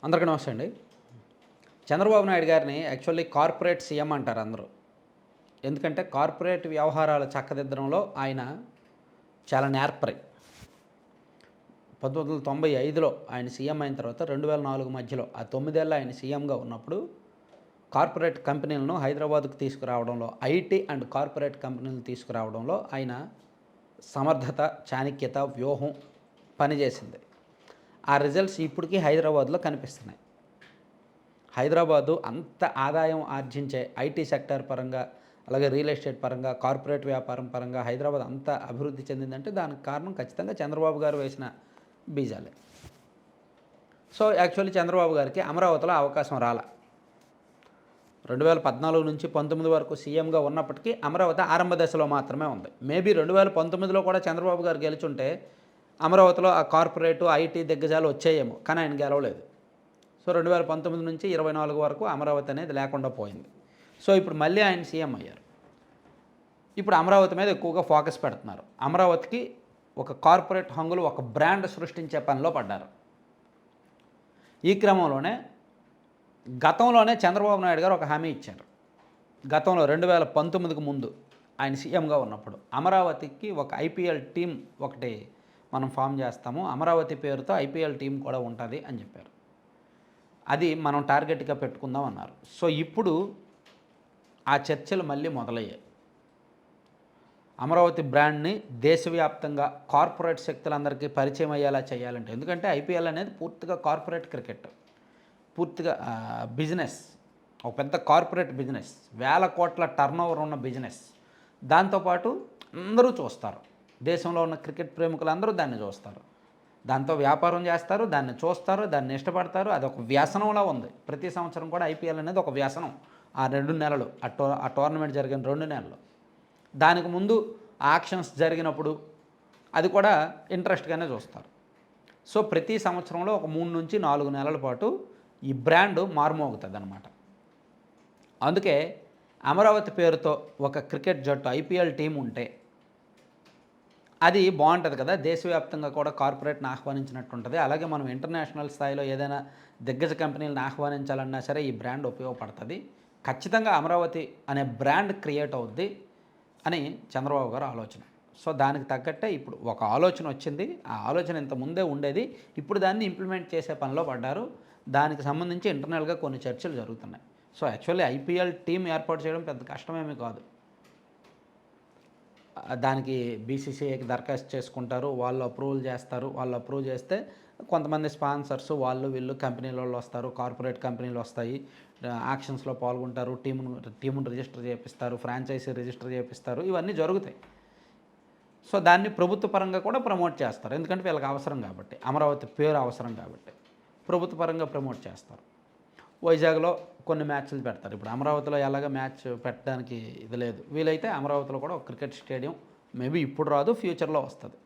అందరికీ నమస్తే అండి. చంద్రబాబు నాయుడు గారిని యాక్చువల్లీ కార్పొరేట్ సీఎం అంటారు అందరూ. ఎందుకంటే కార్పొరేట్ వ్యవహారాలు చక్కదిద్దడంలో ఆయన చాలా నేర్పరి. 1995లో ఆయన సీఎం అయిన తర్వాత 2004 మధ్యలో ఆ 9 ఏళ్ళు ఆయన సీఎంగా ఉన్నప్పుడు కార్పొరేట్ కంపెనీలను హైదరాబాద్కు తీసుకురావడంలో, ఐటీ అండ్ కార్పొరేట్ కంపెనీలను తీసుకురావడంలో ఆయన సమర్థత, చాణక్యత, వ్యూహం పనిచేసింది. ఆ రిజల్ట్స్ ఇప్పటికీ హైదరాబాద్లో కనిపిస్తున్నాయి. హైదరాబాదు అంత ఆదాయం ఆర్జించే ఐటీ సెక్టర్ పరంగా, అలాగే రియల్ ఎస్టేట్ పరంగా, కార్పొరేట్ వ్యాపారం పరంగా హైదరాబాద్ అంత అభివృద్ధి చెందిందంటే దానికి కారణం ఖచ్చితంగా చంద్రబాబు గారు వేసిన బీజాలే. సో యాక్చువల్లీ చంద్రబాబు గారికి అమరావతిలో అవకాశం రాలా. 2014 నుంచి 19 వరకు సీఎంగా ఉన్నప్పటికీ అమరావతి ఆరంభ దశలో మాత్రమే ఉంది. మేబీ 2019లో కూడా చంద్రబాబు గారు గెలుచుంటే అమరావతిలో ఆ కార్పొరేటు, ఐటీ దిగ్గజాలు వచ్చాయేమో, కానీ ఆయన గెలవలేదు. సో 2019 నుంచి 24 వరకు అమరావతి అనేది లేకుండా పోయింది. సో ఇప్పుడు మళ్ళీ ఆయన సీఎం అయ్యారు. ఇప్పుడు అమరావతి మీద ఎక్కువగా ఫోకస్ పెడుతున్నారు. అమరావతికి ఒక కార్పొరేట్ హంగులు, ఒక బ్రాండ్ సృష్టించే పనిలో పడ్డారు. ఈ క్రమంలోనే గతంలోనే చంద్రబాబు నాయుడు గారు ఒక హామీ ఇచ్చారు. గతంలో 2019కు ముందు ఆయన సీఎంగా ఉన్నప్పుడు అమరావతికి ఒక ఐపీఎల్ టీం ఒకటి మనం ఫామ్ చేస్తాము, అమరావతి పేరుతో ఐపీఎల్ టీం కూడా ఉంటుంది అని చెప్పారు. అది మనం టార్గెట్గా పెట్టుకుందాం అన్నారు. సో ఇప్పుడు ఆ చర్చలు మళ్ళీ మొదలయ్యాయి. అమరావతి బ్రాండ్ని దేశవ్యాప్తంగా కార్పొరేట్ శక్తులందరికీ పరిచయం అయ్యేలా చేయాలంటే, ఎందుకంటే ఐపీఎల్ అనేది పూర్తిగా కార్పొరేట్ క్రికెట్, పూర్తిగా బిజినెస్, ఒక పెద్ద కార్పొరేట్ బిజినెస్, వేల కోట్ల టర్నోవర్ ఉన్న బిజినెస్. దాంతోపాటు అందరూ చూస్తారు, దేశంలో ఉన్న క్రికెట్ ప్రేమికులందరూ దాన్ని చూస్తారు, దాంతో వ్యాపారం చేస్తారు, దాన్ని చూస్తారు, దాన్ని ఇష్టపడతారు. అది ఒక వ్యసనంలా ఉంది. ప్రతి సంవత్సరం కూడా ఐపీఎల్ అనేది ఒక వ్యసనం. ఆ 2 నెలలు ఆ టోర్నమెంట్ జరిగిన 2 నెలలు, దానికి ముందు ఆక్షన్స్ జరిగినప్పుడు అది కూడా ఇంట్రెస్ట్గానే చూస్తారు. సో ప్రతి సంవత్సరంలో ఒక 3 నుంచి 4 నెలల పాటు ఈ బ్రాండ్ మారుమోగుతుంది అన్నమాట. అందుకే అమరావతి పేరుతో ఒక క్రికెట్ జట్టు ఐపీఎల్ టీం ఉంటే అది బాగుంటుంది కదా, దేశవ్యాప్తంగా కూడా కార్పొరేట్ని ఆహ్వానించినట్టు ఉంటుంది. అలాగే మనం ఇంటర్నేషనల్ స్థాయిలో ఏదైనా దిగ్గజ కంపెనీలను ఆహ్వానించాలన్నా సరే ఈ బ్రాండ్ ఉపయోగపడుతుంది. ఖచ్చితంగా అమరావతి అనే బ్రాండ్ క్రియేట్ అవుద్ది అని చంద్రబాబు గారు ఆలోచన. సో దానికి తగ్గట్టే ఇప్పుడు ఒక ఆలోచన వచ్చింది. ఆ ఆలోచన ఇంత ముందే ఉండేది, ఇప్పుడు దాన్ని ఇంప్లిమెంట్ చేసే పనిలో పడ్డారు. దానికి సంబంధించి ఇంటర్నల్గా కొన్ని చర్చలు జరుగుతున్నాయి. సో యాక్చువల్లీ ఐపీఎల్ టీం ఏర్పాటు చేయడం పెద్ద కష్టమేమీ కాదు. దానికి బీసీసీఐకి దరఖాస్తు చేసుకుంటారు, వాళ్ళు అప్రూవల్ చేస్తారు. వాళ్ళు అప్రూవ్ చేస్తే కొంతమంది స్పాన్సర్స్, వాళ్ళు వీళ్ళు కంపెనీల వాళ్ళు వస్తారు, కార్పొరేట్ కంపెనీలు వస్తాయి, యాక్షన్స్లో పాల్గొంటారు, టీమును రిజిస్టర్ చేపిస్తారు, ఫ్రాంచైజీ రిజిస్టర్ చేపిస్తారు, ఇవన్నీ జరుగుతాయి. సో దాన్ని ప్రభుత్వ పరంగా కూడా ప్రమోట్ చేస్తారు, ఎందుకంటే వీళ్ళకి అవసరం కాబట్టి, అమరావతి పేరు అవసరం కాబట్టి ప్రభుత్వ పరంగా ప్రమోట్ చేస్తారు. వైజాగ్లో కొన్ని మ్యాచ్లు పెడతారు. ఇప్పుడు అమరావతిలో ఎలాగ మ్యాచ్ పెట్టడానికి ఇది లేదు. వీలైతే అమరావతిలో కూడా ఒక క్రికెట్ స్టేడియం మేబీ ఇప్పుడు రాదు, ఫ్యూచర్లో వస్తుంది.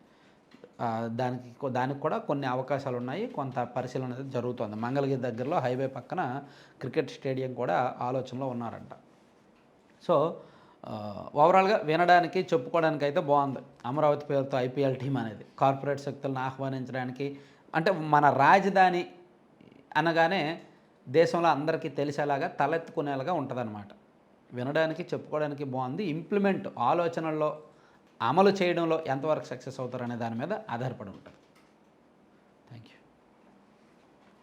దానికి కూడా కొన్ని అవకాశాలు ఉన్నాయి, కొంత పరిశీలన అనేది జరుగుతుంది. మంగళగిరి దగ్గరలో హైవే పక్కన క్రికెట్ స్టేడియం కూడా ఆలోచనలో ఉన్నారంట. సో ఓవరాల్గా వినడానికి, చెప్పుకోవడానికి అయితే బాగుంది. అమరావతి పేరుతో ఐపీఎల్ టీం అనేది కార్పొరేట్ శక్తులను ఆహ్వానించడానికి, అంటే మన రాజధాని అనగానే దేశంలో అందరికీ తెలిసేలాగా, తలెత్తుకునేలాగా ఉంటుందన్నమాట. వినడానికి, చెప్పుకోవడానికి బాగుంది. ఇంప్లిమెంట్ ఆలోచనల్లో అమలు చేయడంలో ఎంతవరకు సక్సెస్ అవుతారనే దాని మీద ఆధారపడి ఉంటుంది.